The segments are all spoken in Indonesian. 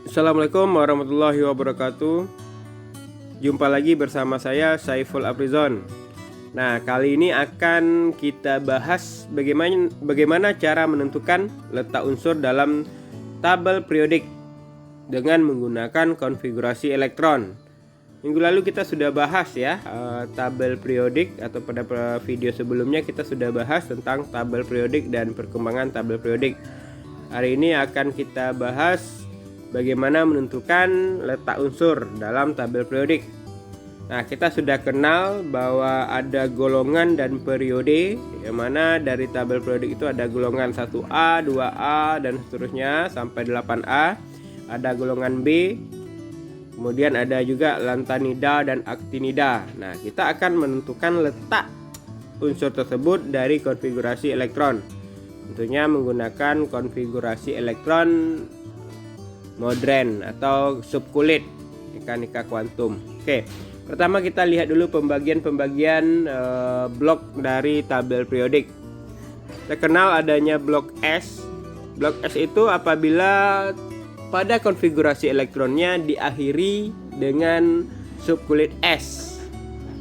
Assalamualaikum warahmatullahi wabarakatuh. Jumpa lagi bersama saya Saiful Aprizon. Nah, kali ini akan kita bahas bagaimana cara menentukan letak unsur dalam tabel periodik dengan menggunakan konfigurasi elektron. Minggu lalu kita sudah bahas ya tabel periodik, atau pada video sebelumnya kita sudah bahas tentang tabel periodik dan perkembangan tabel periodik. Hari ini akan kita bahas bagaimana menentukan letak unsur dalam tabel periodik. Nah, kita sudah kenal bahwa ada golongan dan periode, yang mana dari tabel periodik itu ada golongan 1A, 2A, dan seterusnya sampai 8A. Ada golongan B, kemudian ada juga lantanida dan aktinida. Nah, kita akan menentukan letak unsur tersebut dari konfigurasi elektron. Tentunya menggunakan konfigurasi elektron modern atau subkulit mekanika kuantum. Oke, pertama kita lihat dulu pembagian blok dari tabel periodik. Kita kenal adanya blok S. Blok S itu apabila pada konfigurasi elektronnya diakhiri dengan subkulit S.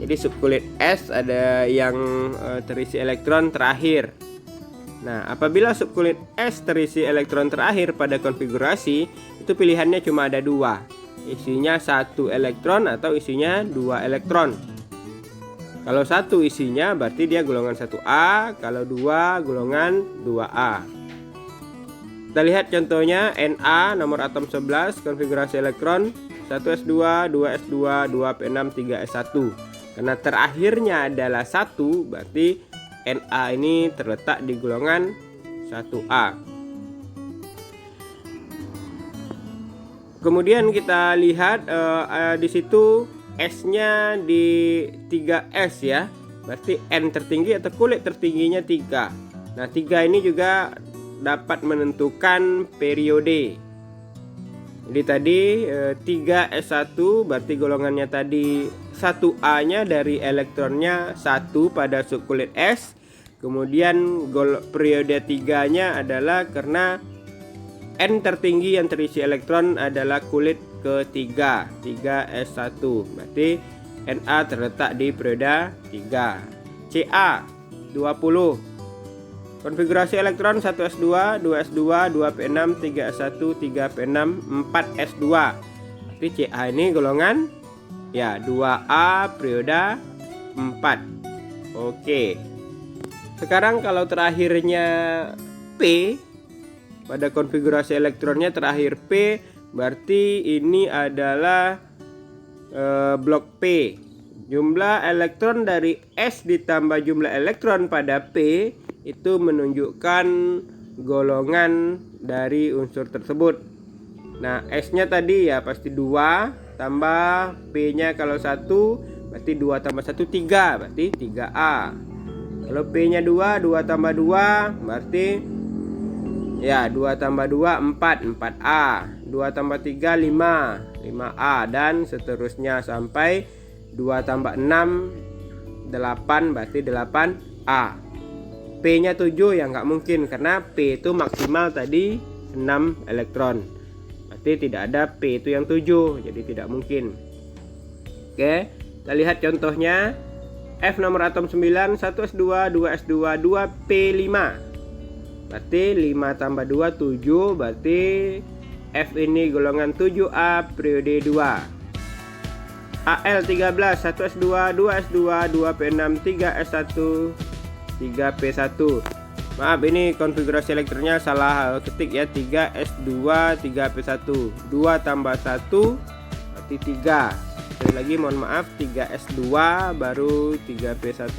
Jadi subkulit S ada yang terisi elektron terakhir. Nah, apabila subkulit S terisi elektron terakhir pada konfigurasi, itu pilihannya cuma ada dua. Isinya 1 elektron atau isinya 2 elektron. Kalau 1 isinya berarti dia golongan 1A, kalau 2 golongan 2A. Kita lihat contohnya Na nomor atom 11, konfigurasi elektron 1s2, 2s2, 2p6, 3s1. Karena terakhirnya adalah 1, berarti Na ini terletak di golongan 1A. Kemudian kita lihat di situ S-nya di 3S ya. Berarti N tertinggi atau kulit tertingginya 3. Nah, 3 ini juga dapat menentukan periode. Jadi tadi 3S1 berarti golongannya tadi 1A-nya dari elektronnya 1 pada subkulit S. Kemudian periode 3-nya adalah karena N tertinggi yang terisi elektron adalah kulit ketiga, 3S1. Berarti Na terletak di periode 3. Ca 20. Konfigurasi elektron 1s2, 2s2, 2p6, 3s1, 3p6, 4s2. Berarti Ca ini golongan ya 2A periode 4. Oke. Sekarang kalau terakhirnya P pada konfigurasi elektronnya terakhir P, berarti ini adalah blok P. Jumlah elektron dari S ditambah jumlah elektron pada P itu menunjukkan golongan dari unsur tersebut. Nah, S-nya tadi ya pasti 2, tambah P-nya kalau 1 berarti 2 tambah 1 3, berarti 3A. Kalau P-nya 2, 2 tambah 2 berarti ya 2 tambah 2 4, 4A. 2 tambah 3 5, 5A, dan seterusnya sampai 2 tambah 6 8, berarti 8A. P-nya 7 ya nggak mungkin karena P itu maksimal tadi 6 elektron. Berarti tidak ada P itu yang 7, jadi tidak mungkin. Oke, kita lihat contohnya. F nomor atom 9, 1s2, 2s2, 2p5. Berarti 5 tambah 2 7, berarti F ini golongan 7A periode 2. Al 13, 1s2, 2s2, 2p6, 3s1, 3p1. Maaf, ini konfigurasi elektronnya salah ketik ya. 3s2, 3p1. 2 tambah 1 berarti 3. Sekali lagi mohon maaf, 3s2 baru 3p1.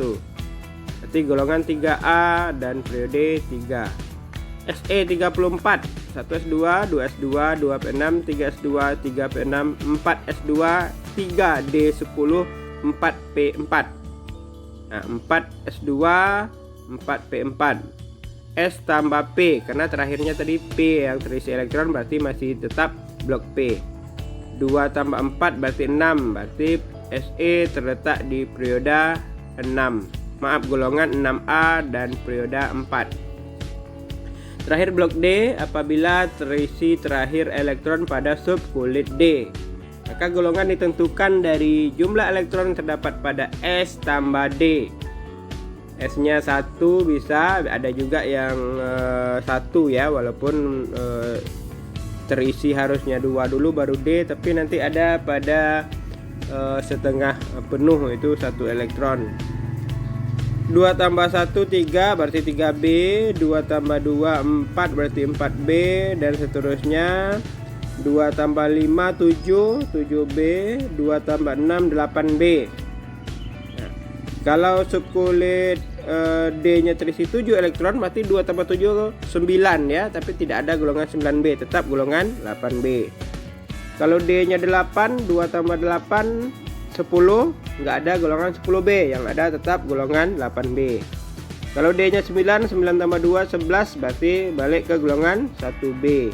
Berarti golongan 3A dan periode 3. Se 34, 1s2, 2s2, 2p6, 3s2, 3p6, 4s2, 3d10, 4p4. Nah, 4s2, 4p4. S tambah P karena terakhirnya tadi P yang terisi elektron, berarti masih tetap blok P. 2 tambah 4 berarti 6, berarti Se terletak di periode 6. Maaf, golongan 6A dan periode 4. Terakhir blok D apabila terisi terakhir elektron pada subkulit D. Maka golongan ditentukan dari jumlah elektron yang terdapat pada S tambah D. S-nya 1 bisa, ada juga yang 1 ya, walaupun terisi harusnya 2 dulu baru D, tapi nanti ada pada setengah penuh itu 1 elektron. 2 tambah 1 3 berarti 3B, 2 tambah 2 4 berarti 4B, dan seterusnya. 2 tambah 5 7 7B, 2 tambah 6 8B. Nah, kalau subkulit D nya terisi 7 elektron berarti 2 tambah 7 9 ya, tapi tidak ada golongan 9B, tetap golongan 8B. Kalau D nya 8, 2 tambah 8 10, nggak ada golongan 10B, yang ada tetap golongan 8B. Kalau D nya 9, 9 tambah 2 11, berarti balik ke golongan 1B.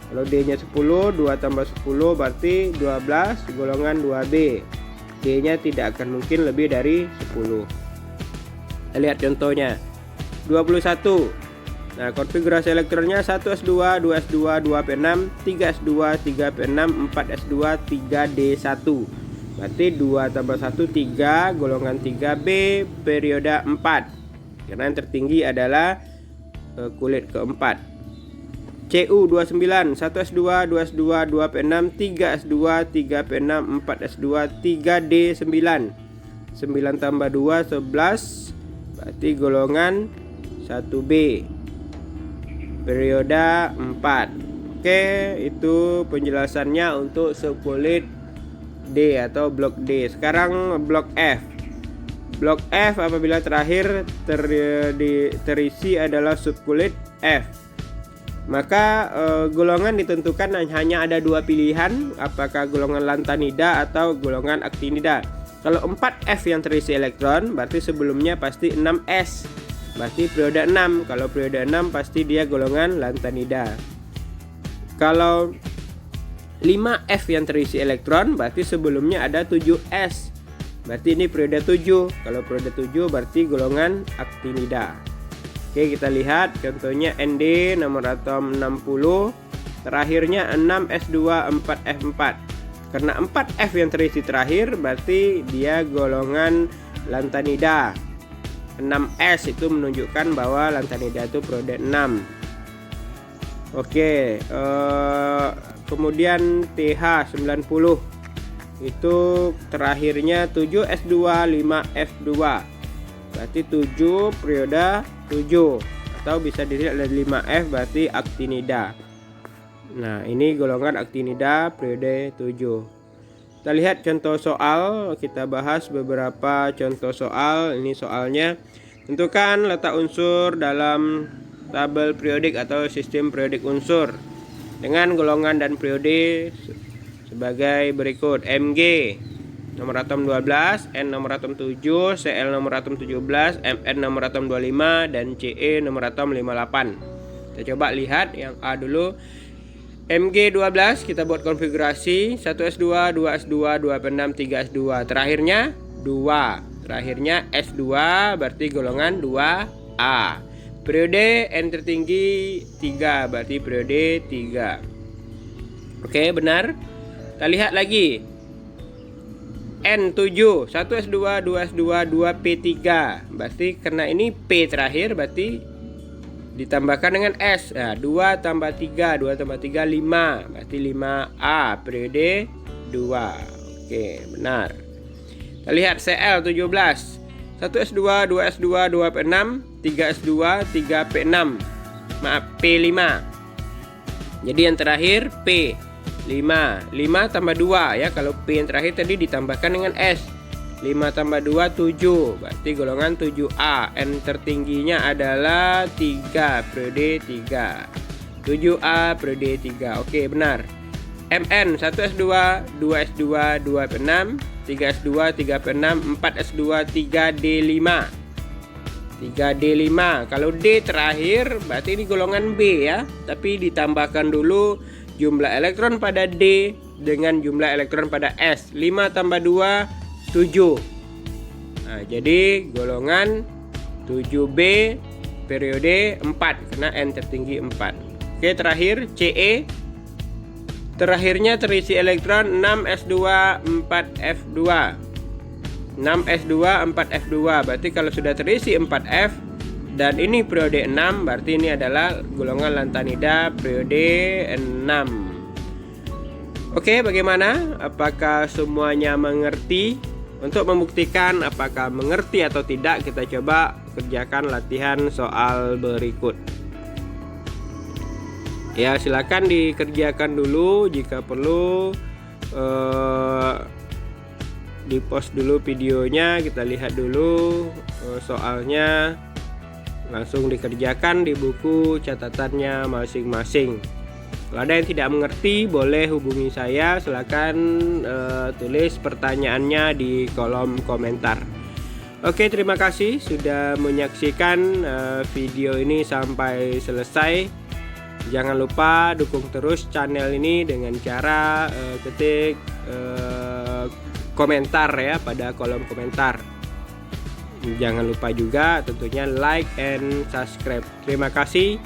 Kalau D nya 10, 2 tambah 10 berarti 12, golongan 2B. D nya tidak akan mungkin lebih dari 10. Kita lihat contohnya 21. Nah, konfigurasi elektronnya 1s2, 2s2, 2p6, 3s2, 3p6, 4s2, 3d1. Berarti 2 tambah 1 3, golongan 3B, periode 4. Karena yang tertinggi adalah kulit keempat. CU 29, 1s2, 2s2, 2p6, 3s2, 3p6, 4s2, 3d9. 9 tambah 2 11, berarti golongan 1B, periode 4. Oke, itu penjelasannya untuk subkulit D atau blok D. Sekarang blok F. Blok F apabila terakhir terisi adalah subkulit F, maka golongan ditentukan hanya ada 2 pilihan, apakah golongan lantanida atau golongan aktinida. Kalau 4F yang terisi elektron berarti sebelumnya pasti 6S, berarti periode 6. Kalau periode 6 pasti dia golongan lantanida. Kalau 5F yang terisi elektron berarti sebelumnya ada 7S, berarti ini periode 7. Kalau periode 7 berarti golongan aktinida. Oke, kita lihat contohnya ND nomor atom 60, terakhirnya 6S2 4F4. Karena 4F yang terisi terakhir berarti dia golongan lantanida. 6S itu menunjukkan bahwa lantanida itu periode 6. Oke, kemudian TH 90 itu terakhirnya 7S2 5F2, berarti 7 periode 7, atau bisa dilihat dari 5F berarti aktinida. Nah, ini golongan aktinida periode 7. Kita lihat contoh soal, kita bahas beberapa contoh soal. Ini soalnya, tentukan letak unsur dalam tabel periodik atau sistem periodik unsur dengan golongan dan periode sebagai berikut. Mg nomor atom 12, N nomor atom 7, Cl nomor atom 17, Mn nomor atom 25, dan Ce nomor atom 58. Kita coba lihat yang A dulu. Mg 12 kita buat konfigurasi 1s2, 2s2, 2p6, 3s2. Terakhirnya 2. Terakhirnya S2 berarti golongan 2A. Periode N tertinggi 3 berarti periode 3. Oke, benar. Kita lihat lagi. N7, 1s2, 2s2, 2p3. Berarti karena ini P terakhir berarti ditambahkan dengan S. Nah, 2 tambah 3, 2 tambah 3 5. Berarti 5A, periode 2. Oke, benar. Kita lihat Cl 17. 1s2, 2s2, 2p6, 3s2, 3p6. Maaf, P5. Jadi yang terakhir P 5. 5 tambah 2 ya. Kalau P yang terakhir tadi ditambahkan dengan S. 5 tambah 2 7. Berarti golongan 7A. N tertingginya adalah 3, periode 3. 7A, periode 3. Oke, benar. Mn 1s2, 2s2, 2p6, 3s2, 3p6, 4s2, 3d5. 3d5. Kalau D terakhir berarti ini golongan B ya. Tapi ditambahkan dulu jumlah elektron pada D dengan jumlah elektron pada S. 5 tambah 2 7. Nah, jadi golongan 7B, periode 4 karena N tertinggi 4. Oke, terakhir CE. Terakhirnya terisi elektron 6s2 4f2. 6s2 4f2 berarti kalau sudah terisi 4f dan ini periode 6 berarti ini adalah golongan lantanida periode 6. Oke, bagaimana? Apakah semuanya mengerti? Untuk membuktikan apakah mengerti atau tidak, kita coba kerjakan latihan soal berikut. Ya, silakan dikerjakan dulu. Jika perlu di post dulu videonya, kita lihat dulu soalnya, langsung dikerjakan di buku catatannya masing-masing. Kalau ada yang tidak mengerti boleh hubungi saya, silakan tulis pertanyaannya di kolom komentar. Oke, terima kasih sudah menyaksikan video ini sampai selesai. Jangan lupa dukung terus channel ini dengan cara ketik komentar ya pada kolom komentar. Jangan lupa juga tentunya like and subscribe. Terima kasih.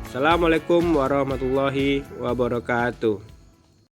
Assalamualaikum warahmatullahi wabarakatuh.